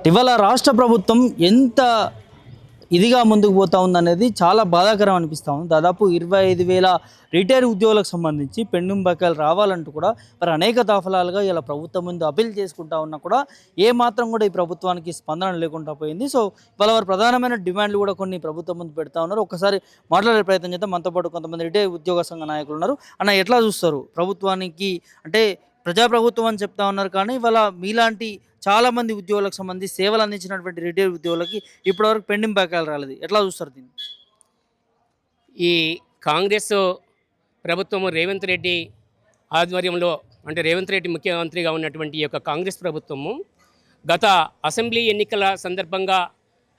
ఇవాళ రాష్ట్ర ప్రభుత్వం ఎంత ఇదిగా ముందుకు పోతా ఉందనేది చాలా బాధాకరం అనిపిస్తూ ఉంది. దాదాపు 25,000 రిటైర్ ఉద్యోగులకు సంబంధించి పెండింగ్ బకాయిలు రావాలంటూ కూడా మరి అనేక దఫలాలుగా ఇలా ప్రభుత్వం ముందు అప్పీల్ చేసుకుంటా ఉన్నా కూడా ఏ మాత్రం కూడా ఈ ప్రభుత్వానికి స్పందన లేకుండా పోయింది. సో ఇవాళ వారు ప్రధానమైన డిమాండ్లు కూడా కొన్ని ప్రభుత్వం ముందు పెడతా ఉన్నారు. ఒకసారి మాట్లాడే ప్రయత్నం చేద్దాం. మనతో పాటు కొంతమంది రిటైర్ ఉద్యోగ సంఘ నాయకులు ఉన్నారు. అన్న, ఎట్లా చూస్తారు ప్రభుత్వానికి? అంటే ప్రజాప్రభుత్వం అని చెప్తా ఉన్నారు, కానీ ఇవాళ మీలాంటి చాలామంది ఉద్యోగులకు సంబంధించి సేవలు అందించినటువంటి రిటైర్ ఉద్యోగులకి ఇప్పటివరకు పెండింగ్ బకాయిలు రాలేదు. ఎట్లా చూస్తారు దీన్ని? ఈ కాంగ్రెస్ ప్రభుత్వము రేవంత్ రెడ్డి ఆధ్వర్యంలో, అంటే రేవంత్ రెడ్డి ముఖ్యమంత్రిగా ఉన్నటువంటి ఈ యొక్క కాంగ్రెస్ ప్రభుత్వము గత అసెంబ్లీ ఎన్నికల సందర్భంగా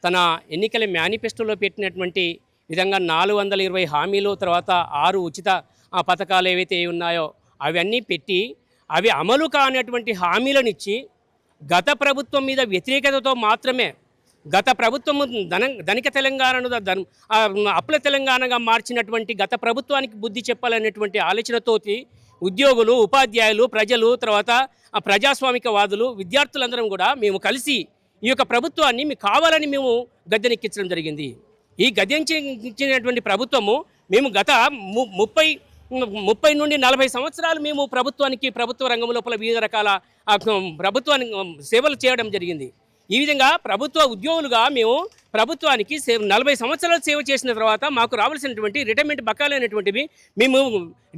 తన ఎన్నికల మేనిఫెస్టోలో పెట్టినటువంటి విధంగా 420 హామీలు, తర్వాత 6 ఉచిత పథకాలు ఏవైతే ఉన్నాయో అవన్నీ పెట్టి అవి అమలు కానటువంటి హామీలను ఇచ్చి గత ప్రభుత్వం మీద వ్యతిరేకతతో మాత్రమే గత ప్రభుత్వము ధనిక తెలంగాణను అప్పుల తెలంగాణగా మార్చినటువంటి గత ప్రభుత్వానికి బుద్ధి చెప్పాలనేటువంటి ఆలోచనతోటి ఉద్యోగులు, ఉపాధ్యాయులు, ప్రజలు, తర్వాత ప్రజాస్వామికవాదులు, విద్యార్థులందరం కూడా మేము కలిసి ఈ యొక్క ప్రభుత్వాన్ని మీకు కావాలని మేము గద్దెనెక్కించడం జరిగింది. ఈ గద్దెనెక్కించినటువంటి ప్రభుత్వము మేము గత 30 నుండి 40 సంవత్సరాలు మేము ప్రభుత్వ రంగం లోపల వివిధ రకాల ప్రభుత్వానికి సేవలు చేయడం జరిగింది. ఈ విధంగా ప్రభుత్వ ఉద్యోగులుగా మేము ప్రభుత్వానికి 40 సంవత్సరాలు సేవ చేసిన తర్వాత మాకు రావాల్సినటువంటి రిటైర్మెంట్ బకాయిలు అనేటువంటివి మేము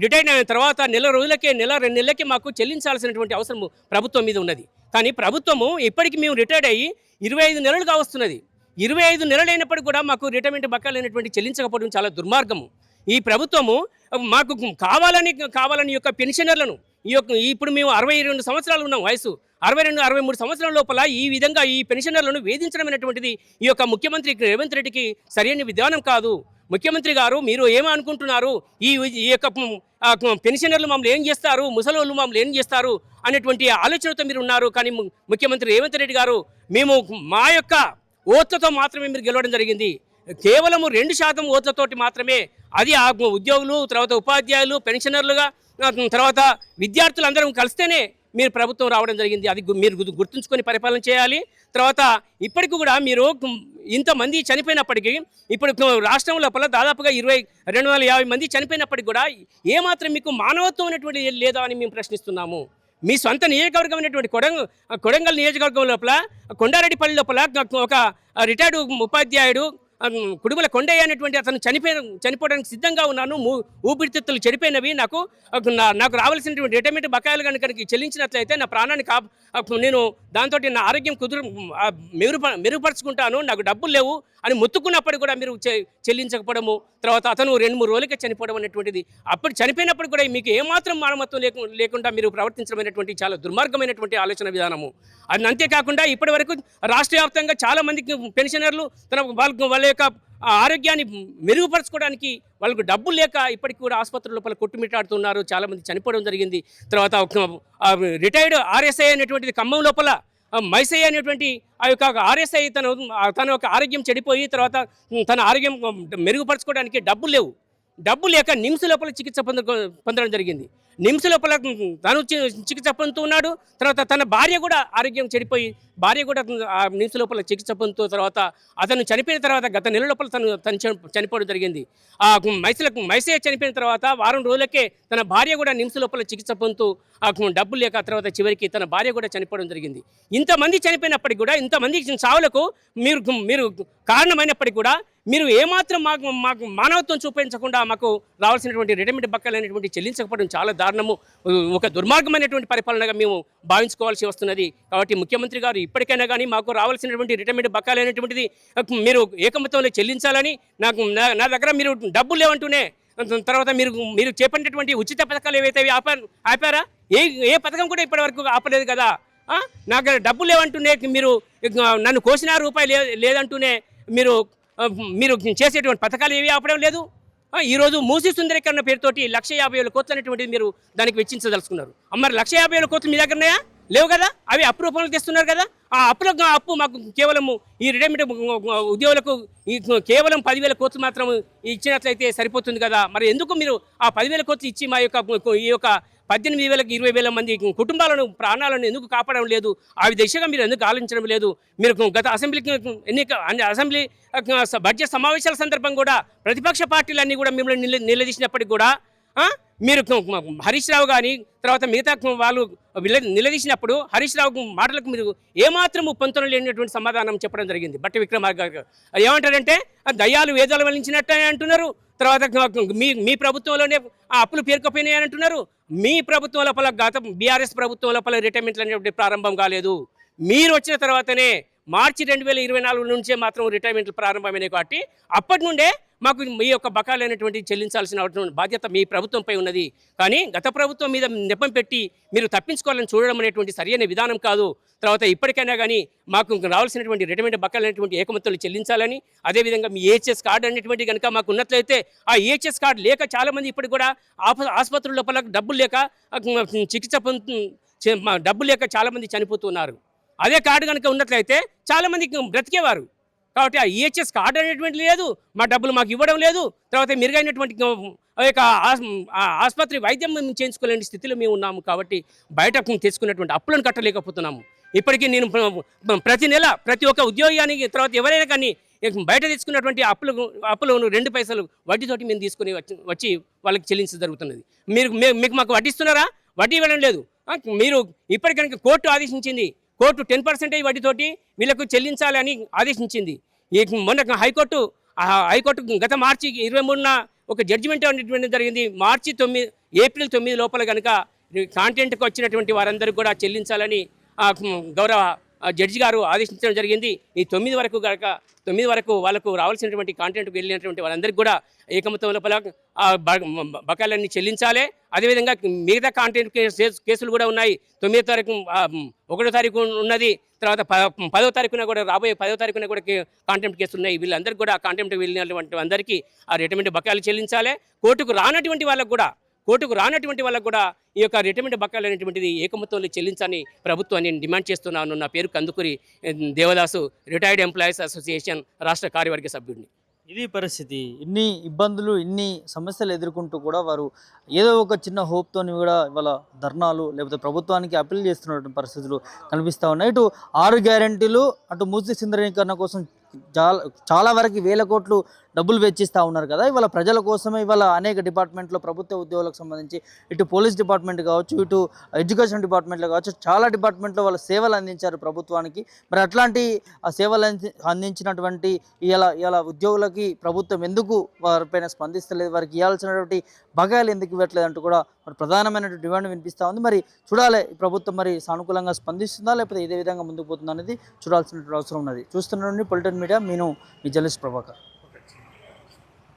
రిటైర్ అయిన తర్వాత నెల 2 నెలలకే మాకు చెల్లించాల్సినటువంటి అవసరం ప్రభుత్వం మీద ఉన్నది. కానీ ప్రభుత్వము ఇప్పటికీ మేము రిటైర్డ్ అయ్యి 25 నెలలుగా వస్తున్నది. 25 నెలలు అయినప్పటికీ కూడా మాకు రిటైర్మెంట్ బకాయిలు అనేటువంటి చెల్లించకపోవడం చాలా దుర్మార్గము. ఈ ప్రభుత్వము మాకు కావాలని యొక్క పెన్షనర్లను ఇప్పుడు మేము 62 సంవత్సరాలు ఉన్నాం వయసు, 63 సంవత్సరాల లోపల ఈ విధంగా ఈ పెన్షనర్లను వేధించడం అనేటువంటిది ఈ యొక్క ముఖ్యమంత్రి రేవంత్ రెడ్డికి సరైన విధానం కాదు. ముఖ్యమంత్రి గారు, మీరు ఏమనుకుంటున్నారు? ఈ యొక్క పెన్షనర్లు మమ్మల్ని ఏం చేస్తారు, ముసలోళ్ళు మమ్మల్ని ఏం చేస్తారు అనేటువంటి ఆలోచనతో మీరు ఉన్నారు. కానీ ముఖ్యమంత్రి రేవంత్ రెడ్డి గారు, మేము మా యొక్క ఓట్లతో మాత్రమే మీరు గెలవడం జరిగింది. కేవలము 2% ఓట్లతోటి మాత్రమే, అది ఆ ఉద్యోగులు, తర్వాత ఉపాధ్యాయులు, పెన్షనర్లుగా, తర్వాత విద్యార్థులందరం కలిస్తేనే మీరు ప్రభుత్వం రావడం జరిగింది. అది మీరు గుర్తుంచుకొని పరిపాలన చేయాలి. తర్వాత ఇప్పటికి కూడా మీరు ఇంతమంది చనిపోయినప్పటికీ, ఇప్పుడు రాష్ట్రం లోపల దాదాపుగా 250 మంది చనిపోయినప్పటికీ కూడా ఏమాత్రం మీకు మానవత్వం అనేటువంటి లేదా అని మేము ప్రశ్నిస్తున్నాము. మీ సొంత నియోజకవర్గం అయినటువంటి కొడంగల్ నియోజకవర్గం లోపల, కొండారెడ్డిపల్లి లోపల ఒక రిటైర్డ్ ఉపాధ్యాయుడు కుడుమల కొండయ్య అనేటువంటి అతను చనిపోవడానికి సిద్ధంగా ఉన్నాను. ఊపిరితిత్తులు చెడిపోయినవి. నాకు రావాల్సినటువంటి రిటైర్మెంట్ బకాయిలు కనుక చెల్లించినట్లయితే నా ప్రాణాన్ని నేను దాంతో నా ఆరోగ్యం మెరుగుపరుచుకుంటాను, నాకు డబ్బులు లేవు అని మొత్తుకున్నప్పటికీ కూడా మీరు చెల్లించకపోవడము, తర్వాత అతను 2-3 రోజులకే చనిపోవడం అనేటువంటిది. అప్పుడు చనిపోయినప్పుడు కూడా మీకు ఏమాత్రం మానవత్వం లేకుండా మీరు ప్రవర్తించడం అనేటువంటి చాలా దుర్మార్గమైనటువంటి ఆలోచన విధానము. అది అంతేకాకుండా ఇప్పటి వరకు రాష్ట్ర వ్యాప్తంగా చాలామందికి పెన్షనర్లు వాళ్ళ యొక్క ఆరోగ్యాన్ని మెరుగుపరచుకోవడానికి వాళ్ళకు డబ్బులు లేక ఇప్పటికి కూడా ఆసుపత్రుల లోపల కొట్టుమిట్టాడుతున్నారు. చాలామంది చనిపోవడం జరిగింది. తర్వాత రిటైర్డ్ ఆర్ఎస్ఐ అనేటువంటిది ఖమ్మం లోపల మైసయ్య అనేటువంటి ఆ యొక్క ఆర్ఎస్ఐ తన యొక్క ఆరోగ్యం చెడిపోయి తర్వాత తన ఆరోగ్యం మెరుగుపరచుకోవడానికి డబ్బు లేక నిమ్స్ లోపల చికిత్స పొందడం జరిగింది. నిమ్స్ లోపల తను చికిత్స పొందుతూ ఉన్నాడు. తర్వాత తన భార్య కూడా ఆరోగ్యం చెడిపోయి భార్య కూడా నిమ్స్ లోపల చికిత్స పొందుతూ, తర్వాత అతను చనిపోయిన తర్వాత గత నెల లోపల తను చనిపోవడం జరిగింది. మైసయ్య చనిపోయిన తర్వాత వారం రోజులకే తన భార్య కూడా నిమ్స్ లోపల చికిత్స పొందుతూ డబ్బులు లేక తర్వాత చివరికి తన భార్య కూడా చనిపోవడం జరిగింది. ఇంతమంది చనిపోయినప్పటికీ కూడా, ఇంతమంది చావులకు మీరు కారణమైనప్పటికీ కూడా మీరు ఏమాత్రం మాకు మానవత్వం చూపించకుండా మాకు రావాల్సినటువంటి రిటైర్మెంట్ బకాయిలు అనేటువంటి చెల్లించకపోవడం చాలా దారుణము, ఒక దుర్మార్గమైనటువంటి పరిపాలనగా మేము భావించుకోవాల్సి వస్తున్నది. కాబట్టి ముఖ్యమంత్రి గారు ఇప్పటికైనా కానీ మాకు రావాల్సినటువంటి రిటైర్మెంట్ బకాయిలు అనేటువంటిది మీరు ఏకమతంలో చెల్లించాలని, నా దగ్గర మీరు డబ్బులు లేవంటూనే తర్వాత మీరు చేపట్టినటువంటి ఉచిత పథకాలు ఏవైతే ఆపారా? ఏ పథకం కూడా ఇప్పటివరకు ఆపలేదు కదా. నాకు డబ్బులు లేవంటూనే, మీరు నన్ను కోసిన రూపాయి లేదంటూనే మీరు చేసేటువంటి పథకాలు ఏవి ఆపడం లేదు. ఈరోజు మూసీ సుందరీకరణ పేరుతోటి 150,000 కోట్లు అనేటువంటిది మీరు దానికి వెచ్చించదలుచుకున్నారు. మరి 150,000 కోట్లు మీ దగ్గర ఉన్నాయా? లేవు కదా. అవి అప్పు రూపంలో తెస్తున్నారు కదా. ఆ అప్పు మాకు కేవలము ఈ రిటైర్మెంట్ ఉద్యోగులకు కేవలం 10,000 కోట్లు మాత్రం ఇచ్చినట్లయితే సరిపోతుంది కదా. మరి ఎందుకు మీరు ఆ 10,000 కోట్లు ఇచ్చి ఈ యొక్క 18,000కి 20,000 మంది కుటుంబాలను ప్రాణాలను ఎందుకు కాపాడడం లేదు? ఆ దిశగా మీరు ఎందుకు ఆలోచించడం లేదు? మీరు గత అసెంబ్లీకి అసెంబ్లీ బడ్జెట్ సమావేశాల సందర్భం కూడా ప్రతిపక్ష పార్టీలన్నీ కూడా మిమ్మల్ని నిలదీసినప్పటికీ కూడా మీరు హరీష్ రావు కానీ తర్వాత మిగతా వాళ్ళు నిలదీసినప్పుడు హరీష్ రావు మాటలకు మీరు ఏమాత్రం పొంతన లేనటువంటి సమాధానం చెప్పడం జరిగింది. బట్టి విక్రమార్క గారు ఏమంటారంటే దయ్యాలు వేదాలు వల్లించినట్టు అంటున్నారు. తర్వాత మీ ప్రభుత్వంలోనే ఆ అప్పులు పేరుకపోయినాయి అంటున్నారు. మీ ప్రభుత్వం లోపల గత బీఆర్ఎస్ ప్రభుత్వం లోపల రిటైర్మెంట్లు అనేటువంటి ప్రారంభం కాలేదు. మీరు వచ్చిన తర్వాతనే మార్చి 2024 నుంచే మాత్రం రిటైర్మెంట్లు ప్రారంభమైనాయి. కాబట్టి అప్పటి నుండే మాకు మీ యొక్క బకాయిలైనటువంటి చెల్లించాల్సిన బాధ్యత మీ ప్రభుత్వంపై ఉన్నది. కానీ గత ప్రభుత్వం మీద నెపం పెట్టి మీరు తప్పించుకోవాలని చూడడం అనేటువంటి సరైన విధానం కాదు. తర్వాత ఇప్పటికైనా కానీ మాకు రావాల్సినటువంటి రిటైర్మెంట్ బకాయిలైనటువంటి ఏకమత్తులు చెల్లించాలని, అదేవిధంగా మీ ఈహెచ్ఎస్ కార్డు అనేటువంటి కనుక మాకు ఉన్నట్లయితే ఆ ఈహెచ్ఎస్ కార్డు లేక చాలామంది ఇప్పటికి కూడా ఆసుపత్రుల లోపల డబ్బులు లేక చికిత్స డబ్బులు లేక చాలామంది చనిపోతున్నారు. అదే కార్డు కనుక ఉన్నట్లయితే చాలామందికి బ్రతికేవారు. కాబట్టి ఆ ఈహెచ్ఎస్ కార్డు అనేటువంటి లేదు, మా డబ్బులు మాకు ఇవ్వడం లేదు. తర్వాత మెరుగైనటువంటి ఆసుపత్రి వైద్యం మేము చేయించుకోలేని స్థితిలో మేము ఉన్నాము. కాబట్టి బయట తెచ్చుకున్నటువంటి అప్పులను కట్టలేకపోతున్నాము. ఇప్పటికీ నేను ప్రతి నెల ప్రతి ఒక్క ఉద్యోగానికి తర్వాత ఎవరైనా కానీ బయట తెచ్చుకున్నటువంటి అప్పులు 2 పైసలు వడ్డీతోటి మేము తీసుకుని వచ్చి వాళ్ళకి చెల్లించడం జరుగుతున్నది. మీకు మాకు వడ్డిస్తున్నారా? వడ్డీ ఇవ్వడం లేదు. మీరు ఇప్పటికైనా కోర్టు ఆదేశించింది, కోర్టు 10% వడ్డీతోటి వీళ్ళకు చెల్లించాలి అని ఆదేశించింది. మొన్న హైకోర్టు గత మార్చి 23న ఒక జడ్జిమెంట్ అనేటువంటి జరిగింది. ఏప్రిల్ 9 లోపల కనుక కాంటెంట్కి వచ్చినటువంటి వారందరికీ కూడా చెల్లించాలని గౌరవ జడ్జి గారు ఆదేశించడం జరిగింది. ఈ 9 వరకు వాళ్ళకు రావాల్సినటువంటి కాంటెంట్కి వెళ్ళినటువంటి వాళ్ళందరికీ కూడా ఏకమతం లోపల బకాయిలన్నీ చెల్లించాలి. అదేవిధంగా మిగతా కాంటెంట్ కేసులు కూడా ఉన్నాయి. 9వ తారీఖు 1వ తారీఖు ఉన్నది. తర్వాత 10వ తారీఖున కూడా రాబోయే 10వ తారీఖున కూడా కాంటెంప్ట్ కేసులు ఉన్నాయి. వీళ్ళందరికీ కూడా కాంటెంప్ట్కి వెళ్ళినటువంటి అందరికీ ఆ రిటైర్మెంట్ బకాయిలు చెల్లించాలి. కోర్టుకు రానటువంటి వాళ్ళకు కూడా ఈ యొక్క రిటైర్మెంట్ బకాయిలు అనేటువంటిది ఏకమత్వంలో చెల్లించాలని ప్రభుత్వాన్ని డిమాండ్ చేస్తున్నాను. నా పేరు Kandukuri Devadasu, retired employees association రాష్ట్ర కార్యవర్గ సభ్యుడిని. ఇది పరిస్థితి. ఇన్ని ఇబ్బందులు, ఇన్ని సమస్యలు ఎదుర్కొంటూ కూడా వారు ఏదో ఒక చిన్న హోప్తోని కూడా ఇవాళ ధర్నాలు లేకపోతే ప్రభుత్వానికి అప్పీల్ చేస్తున్నటువంటి పరిస్థితులు కనిపిస్తూ ఉన్నాయి. ఇటు 6 గ్యారెంటీలు, అటు మూసి సింధరీకరణ కోసం చాలా వరకు వేల కోట్లు డబ్బులు వెచ్చిస్తూ ఉన్నారు కదా. ఇవాళ ప్రజల కోసమే ఇవాళ అనేక డిపార్ట్మెంట్లో ప్రభుత్వ ఉద్యోగులకు సంబంధించి ఇటు పోలీస్ డిపార్ట్మెంట్ కావచ్చు, ఇటు ఎడ్యుకేషన్ డిపార్ట్మెంట్లో కావచ్చు, చాలా డిపార్ట్మెంట్లో వాళ్ళ సేవలు అందించారు ప్రభుత్వానికి. మరి అట్లాంటి ఆ సేవలు అందించినటువంటి ఇలా ఉద్యోగులకి ప్రభుత్వం ఎందుకు వారిపైన స్పందిస్తలేదు, వారికి ఇవ్వాల్సినటువంటి బకాయిలు ఎందుకు ఇవ్వట్లేదు అంటూ కూడా మరి ప్రధానమైనటువంటి డిమాండ్ వినిపిస్తూ ఉంది. మరి చూడాలి ఈ ప్రభుత్వం మరి సానుకూలంగా స్పందిస్తుందా లేకపోతే ఇదే విధంగా ముందుకు పోతుందా అనేది చూడాల్సినటువంటి అవసరం ఉన్నది. చూస్తున్న పొలిటికల్ మీడియా, మీ జర్నలిస్ట్ ప్రభాకర్.